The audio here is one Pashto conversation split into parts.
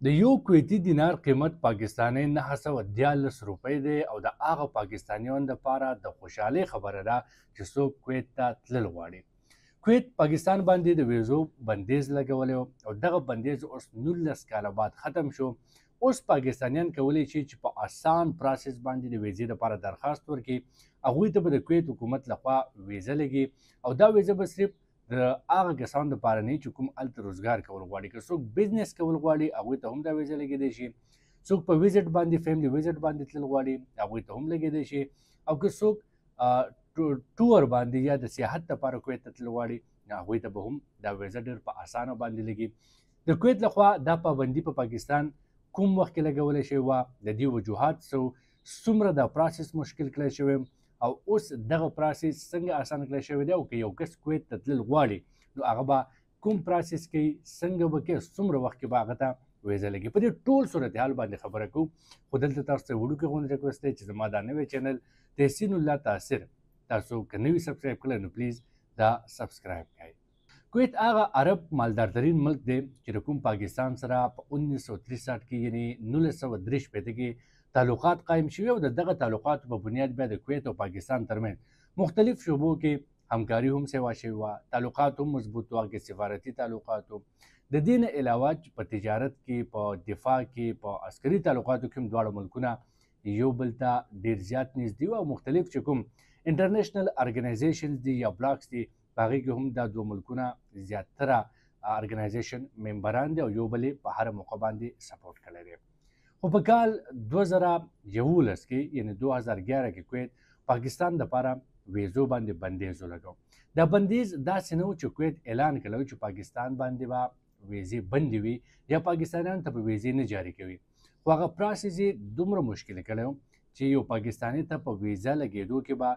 د یو کویتي دینار قیمت پاکستاني 914 روپۍ دی او د هغه پاکستانیانو دپاره د خوشحالۍ خبره ده چې څوک کویت ته تلل غواړي. کویت پاکستان باندې د ویزو بندیز لګولی او دغه بندیز اوس 19 کاله بعد ختم شو. اوس پاکستانیان کولی شي چې په آسان پروسس باندې د ویزې لپاره درخواست ورکړي. هغوی ته به د کویت حکومت لخوا ویزه لګي او دا ویزه به صرف د هغه کسانو دپاره نه چې کوم هلته روزګار کول غواړي. که څوک بزنس کول غواړي هغوی ته هم دا ویزه لګېدی شي. څوک په ویزټ باندې فیملی ویزټ باندې تلل غواړي هغوی ته هم لګېدی شي. او که څوک ټور باندې یا د سیاحت لپاره کویت ته تلل غواړي هغوی ته به هم دا ویزه ډېر په اسانه باندې لګي. د کویت لخوا دا پابندي په پاکستان کوم وخت کې لګولی شوې وه، د دې وجوهات څومره دا پروسس مشکل کړی شوی او اوس دغه پروسس څنګه اسانه کړی شوی دی او که یو کس کویت ته تلل غواړي نو هغه به کوم پروسس کوي، څنګه به کوي، څومره وخت کې به هغه ته ویزه لګي. په دې ټول صورتحال باندې خبره کوو. خو دلته تاسو ته وړوکی غوندې ریکویسټ دی چې زما دا نوی چینل تحسین الله تاثر تاسو که نوي سبسکرایب کړی نو پلیز دا سبسکرایب کړئ. کویت هغه عرب مالدار ترین ملک دی چې د کوم پاکستان سره په 1963 کې یعنی 1963 کې تعلقات قایم شوي او د دغه تعلقاتو په بنیاد بیا د کویت او پاکستان ترمنځ مختلف شعبو کې همکاري هم سوا شوې وه، تعلقات هم مضبوط وه، کې سفارتي تعلقات و. د دې نه علاوه په تجارت کې، په دفاع کې، په عسکري تعلقاتو کې هم دواړه ملکونه یو بل ته ډېر زیات نږدې وو او مختلف چې کوم انټرنیشنل ارګنایزیشنز دي یا بلاکس دي په هغې کې هم دا دوه ملکونه زیاتره ارګنایزیشن ممبران دي او یو بل یې په هره موقع باندې سپورټ کړی دی. خو په کال 2011 کې یعنی 2011 کې کویت پاکستان دپاره ویزو باندې بندیز ولګو. دا بندیز داسې نه و چې کویت اعلان کړی چې پاکستان باندې به ویزې بندې وي یا پاکستانیانو ته به ویزې نه جاري کوي. خو هغه پروسس یې دومره مشکل کړی و چې یو پاکستاني ته په ویزه لګېدو کې به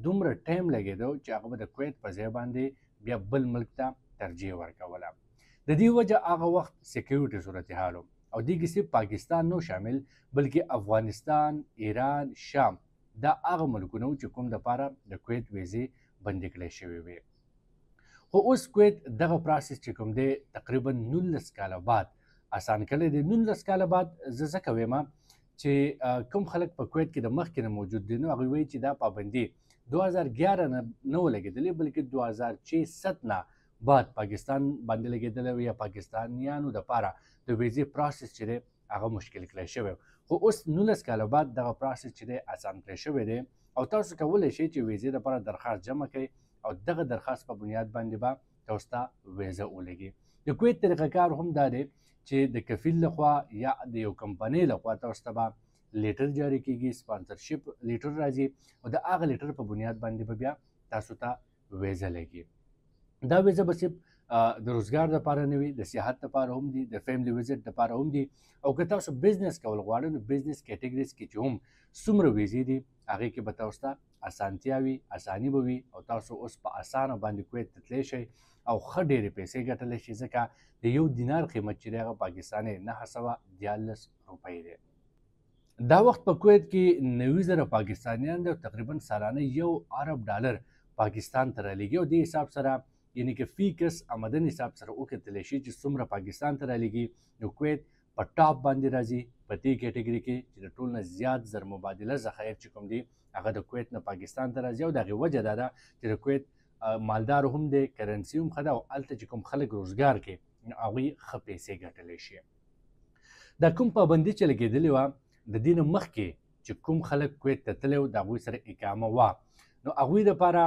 دومره ټایم لګېدو چې هغه به د کویت په ځای باندې بیا بل ملک ته ترجیح ورکوله. د دې وجه هغه وخت سیکیورټي صورتحال و او دې کې صرف پاکستان نو شامل بلکې افغانستان، ایران، شام دا هغه ملکونه وو چې کوم دپاره د کویت ویزې بندې کړی شوې وې. خو اوس کویت دغه پروسس چې کوم دی تقریبا 19 کاله بعد اسان کړی دی. 19 کاله بعد زه ځکه وایم چې کوم خلک په کویت کې د مخکې نه موجود دي نو هغوی وایي چې دا پابندي 2011 نه و لګېدلې بلکې 2006 نه بعد پاکستان باندې لګېدلی یا پاکستانیانو دپاره د ویزې پروسس چې دی هغه مشکل کړی شوی. خو اوس 19 کاله بعد دغه پروسس چې دی اسان کړی شوی دی او تاسو کولی شئ چې ویزې لپاره درخواست جمع کړئ او دغه درخواست په بنیاد باندې به تاسو ته ویزه ولګي. د کویت طریقه کار هم دا دی چې د کفیل لخوا یا د یو کمپنۍ لخوا تاسو ته به لیټر جاری کیږي، سپانسرشپ لیټر راځي او د هغه لیټر په بنیاد باندې به بیا تاسو ته ویزه لګي. دا ویزه به صرف د روزګار لپاره نه وي، د سیاحت لپاره هم دي، د فیملی ویزټ لپاره هم دي او که تاسو بزنس کول غواړئ نو بزنس کیټګریز کې چې هم څومره ویزې دي هغې کې به تاسو ته اسانتیا وي، اساني به وي او تاسو اوس په اسانه باندې کویت ته تلی شئ او ښه ډېرې پیسې ګټلی شي ځکه د یو دینار قیمت چې دی هغه پاکستاني 914 روپۍ دی. دا وخت په کویت کې 90,000 پاکستانیان دي او تقریبا سالانه $1 ارب پاکستان ته رالیږي او دې حساب سره یعنی که فی کس آمدن حساب سره وکتلی شي چې څومره پاکستان ته رالیږي نو کویت په ټاپ باندې راځي په دې کیټګري کې چې د ټول نه زیات زر مبادله ذخایر چې کوم دي هغه د کویت نه پاکستان ته راځي او د هغې وجه دا ده چې د کویت مالدار هم دی، کرنسي هم ښه ده او هلته چې کوم خلک روزګار کوي نو هغوی ښه پیسې ګټلی شي. دا کوم پابندي چې لګېدلې وه د دې نه مخکې چې کوم خلک کویت ته تللی و د هغوی سره اقامه وه نو هغوی دپاره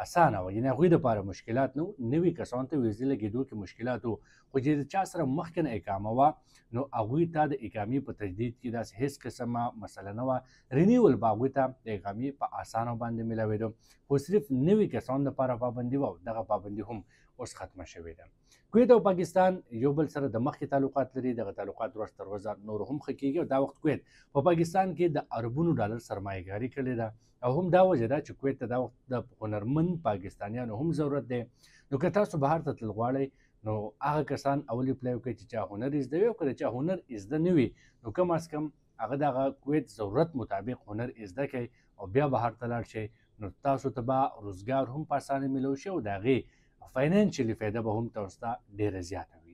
اسانه وه، یعنې هغوی دپاره مشکلات نه و. نوي کسانو ته ویزې لګېدو کې مشکلات و خو چې د چا سره مخکې نه اقامه وه نو هغوی ته د اقامې په تجدید کې داسې هېڅ قسمه مسله نه وه. رینیول به هغوی ته د اقامې په اسانه باندې میلاوېده خو صرف نوي کسانو دپاره پابندي وه او دغه پابندي هم اوس ختمه شوې ده. کویت او پاکستان یو بل سره د مخکې تعلقات لري، دغه تعلقات ورځ تر ورځه نور هم ښه کېږي او دا وخت کویت په پاکستان کې د اربونو ډالر سرمایهګاري کړې ده او هم دا وجه ده چې کویت ته دا وخت د هنرمند پاکستانیانو هم ضرورت دی. نو که تاسو بهر ته تلل غواړئ نو هغه کسان اول اپلای وکړئ چې چا هنر زده وي او که د چا هنر زده نه وي نو کم از کم هغه دغه کویت ضرورت مطابق هنر زده کړئ او بیا بهر ته لاړ شئ نو تاسو ته به روزګار هم په اسانه میلو شي او د هغې فاینانشلي فایده به هم تاسو ته ډېره زیاته وي.